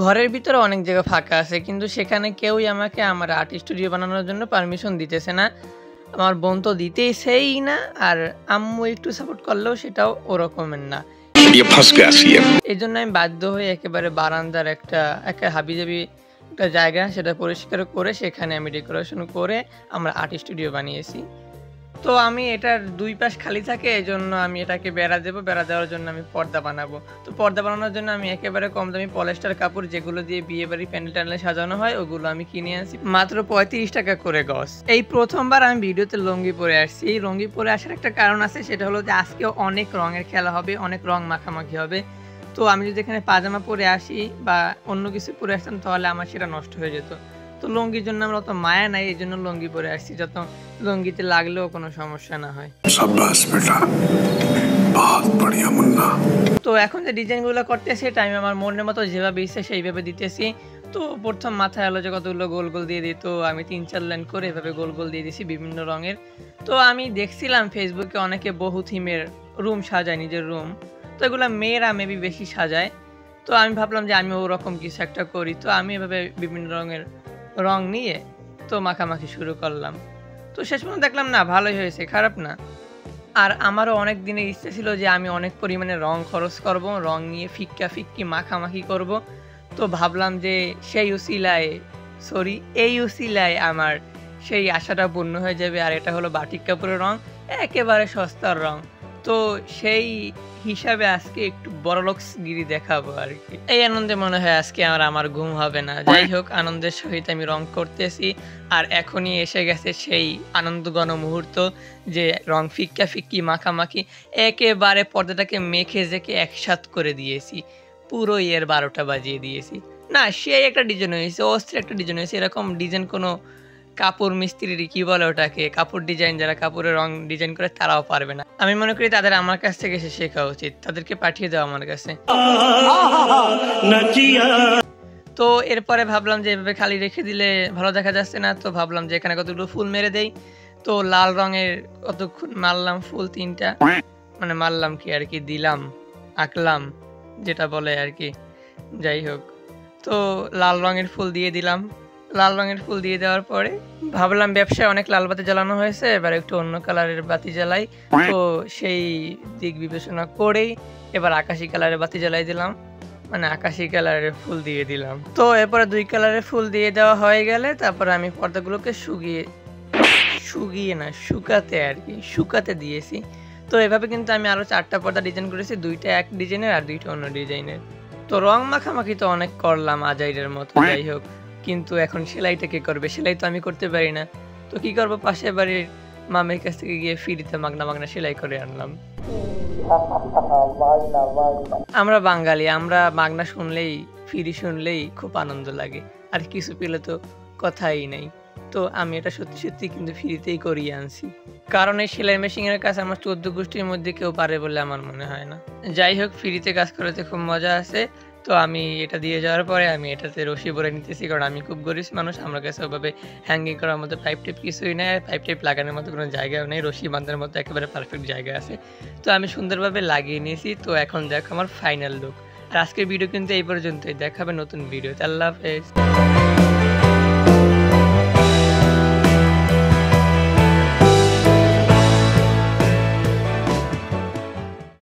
ঘরের ভিতরে অনেক জায়গা ফাঁকা আছে, কিন্তু সেখানে কেউই আমাকে আমার আর্ট স্টুডিও বানানোর জন্য পারমিশন দিতেছে না। আমার বোন তো দিতেছেই না, আর আম্মু একটু সাপোর্ট করলেও সেটাও ওরকমের না। এই জন্য আমি বাধ্য হয়ে একেবারে বারান্দার একটা হাবিজাবি একটা জায়গা সেটা পরিষ্কার করে সেখানে আমি ডেকোরেশন করে আমরা আর্ট স্টুডিও বানিয়েছি। তো আমি এটার দুই পাশ খালি থাকে, এজন্য আমি এটাকে বেড়া দেবো। বেড়া দেওয়ার জন্য আমি পর্দা বানাবো। তো পর্দা বানানোর জন্য আমি একেবারে কম দামি পলিস্টার কাপড়, যেগুলো দিয়ে বিয়ে বাড়ি প্যান্ডেল ট্যান্ডেল সাজানো হয়, ওগুলো আমি কিনে আনছি মাত্র 35 টাকা করে গজ। এই প্রথমবার আমি ভিডিওতে লুঙ্গি পরে আসছি। এই লুঙ্গি পরে আসার একটা কারণ আছে, সেটা হলো যে আজকেও অনেক রঙের খেলা হবে, অনেক রং মাখামাখি হবে। তো আমি যদি এখানে পাজামা পরে আসি বা অন্য কিছু পরে আসতাম, তাহলে আমার সেটা নষ্ট হয়ে যেত। তো লুঙ্গির জন্য আমার অত মায়া নাই, এই জন্য লুঙ্গি পরে আসছি, যত লুঙ্গিতে লাগলেও কোনো সমস্যা না হয়। তো এখন যে ডিজাইনগুলো করতেছি, এটা আমি আমার মনের মতো যেভাবে ইচ্ছে সেইভাবে দিতেছি। তো প্রথম মাথায় আলো যে কতগুলো গোল গোল দিয়ে দিত, আমি 3-4 লাইন করে এভাবে গোল গোল দিয়ে দিছি বিভিন্ন রঙের। তো আমি দেখছিলাম ফেসবুকে অনেকে বহু থিমের রুম সাজায়, নিজের রুম। তো এগুলো মেয়েরা মেবি বেশি সাজায়। তো আমি ভাবলাম যে আমি ওরকম কিছু একটা করি। তো আমি এভাবে বিভিন্ন রঙের রং নিয়ে তো মাখামাখি শুরু করলাম। তো শেষ পর্যন্ত দেখলাম না, ভালোই হয়েছে, খারাপ না। আর আমারও অনেক দিনের ইচ্ছে ছিল যে আমি অনেক পরিমাণে রং খরচ করব, রং নিয়ে ফিক্কা ফিক্কি মাখামাখি করব। তো ভাবলাম যে এই উসিলায় আমার সেই আশাটা পূর্ণ হয়ে যাবে। আর এটা হলো বাটিক কাপড়ের রং, একেবারে সস্তার রং। তো সেই হিসাবে আজকে একটু বড়লোকসগিরি দেখাবো আর কি। এই আনন্দে মনে হয় আজকে আমার ঘুম হবে না। যাই হোক, আনন্দের সহিত আমি রং করতেছি। আর এখনই এসে গেছে সেই আনন্দঘন মুহূর্ত, যে রং ফিক্কা ফিক্কি মাখামাখি একেবারে পর্দাটাকে মেখে জেকে একসাথ করে দিয়েছি, পুরো 12টা বাজিয়ে দিয়েছি। না, সেই একটা ডিজাইন হয়েছে, অস্থির একটা ডিজাইন হয়েছে। এরকম ডিজাইন কোনো কাপড় মিস্ত্রির কি বলে ওটাকে, কাপড় ডিজাইন, যারা কাপড়ের রং ডিজাইন করে তারাও পারবে না। আমি মনে করি তাদের আমার কাছ থেকে এসে শেখা উচিত, তাদেরকে পাঠিয়ে দেওয়া আমার কাছে। তো এরপরে ভাবলাম যে এভাবে খালি রেখে দিলে ভালো দেখা যাচ্ছে না। তো ভাবলাম যে এখানে কতগুলো ফুল মেরে দেই। তো লাল রঙের কতক্ষণ মারলাম ফুল 3টা, মানে মারলাম কি আর কি, দিলাম, আঁকলাম, যেটা বলে আর কি। যাই হোক, তো লাল রঙের ফুল দিয়ে দিলাম। লাল রঙের ফুল দিয়ে দেওয়ার পরে ভাবলাম ব্যবসায় অনেক লাল বাতি জ্বালানো হয়েছে, এবার একটু অন্য কালারের বাতি জ্বালাই। তো সেই দিক বিবেচনা করেই এবার আকাশি কালারের বাতি জ্বালাই দিলাম, মানে আকাশি কালারের ফুল দিয়ে দিলাম। তো এরপরে 2 কালারের ফুল দিয়ে দেওয়া হয়ে গেলে তারপরে আমি পর্দাগুলোকে শুকাতে দিয়েছি। তো এভাবে কিন্তু আমি আরো 4টা পর্দা ডিজাইন করেছি, 2টা এক ডিজাইনের আর 2টা অন্য ডিজাইনের। তো রং মাখামাখি তো অনেক করলাম আজাইরের মতো। যাই হোক, কিন্তু এখন সেলাইটা কে করবে? সেলাই তো আমি করতে পারি না। তো কি করবো, পাশের বাড়ির মামের কাছ থেকে গিয়ে ফ্রিতে মাগনা সেলাই করে আনলাম। আমরা বাঙালি, আমরা মাগনা শুনলেই, ফ্রি শুনলেই খুব আনন্দ লাগে, আর কিছু পেলে তো কথাই নেই। তো আমি এটা সত্যি সত্যি কিন্তু ফ্রিতেই করিয়ে আনছি, কারণ এই সেলাই মেশিনের কাজ আমার 14 গোষ্ঠীর মধ্যে কেউ পারে বলে আমার মনে হয় না। যাই হোক, ফ্রিতে কাজ করাতে খুব মজা আছে। তো আমি এটা দিয়ে যাওয়ার পরে আমি এটাতে রশি ভরে নিতেছি, কারণ আমি খুব গরিব মানুষ, আমার কাছে ওভাবে হ্যাঙ্গিং করার মতো পাইপ টেপ কিছুই নেই, পাইপ টেপ লাগানোর মতো কোনো জায়গাও নেই, রশি বাঁধার মতো একেবারে পারফেক্ট জায়গা আছে। তো আমি সুন্দরভাবে লাগিয়ে নিয়েছি। তো এখন দেখো আমার ফাইনাল লুক। আর আজকের ভিডিও কিন্তু এই পর্যন্তই, দেখাবে নতুন ভিডিওতে। আল্লাহ হাফেজ।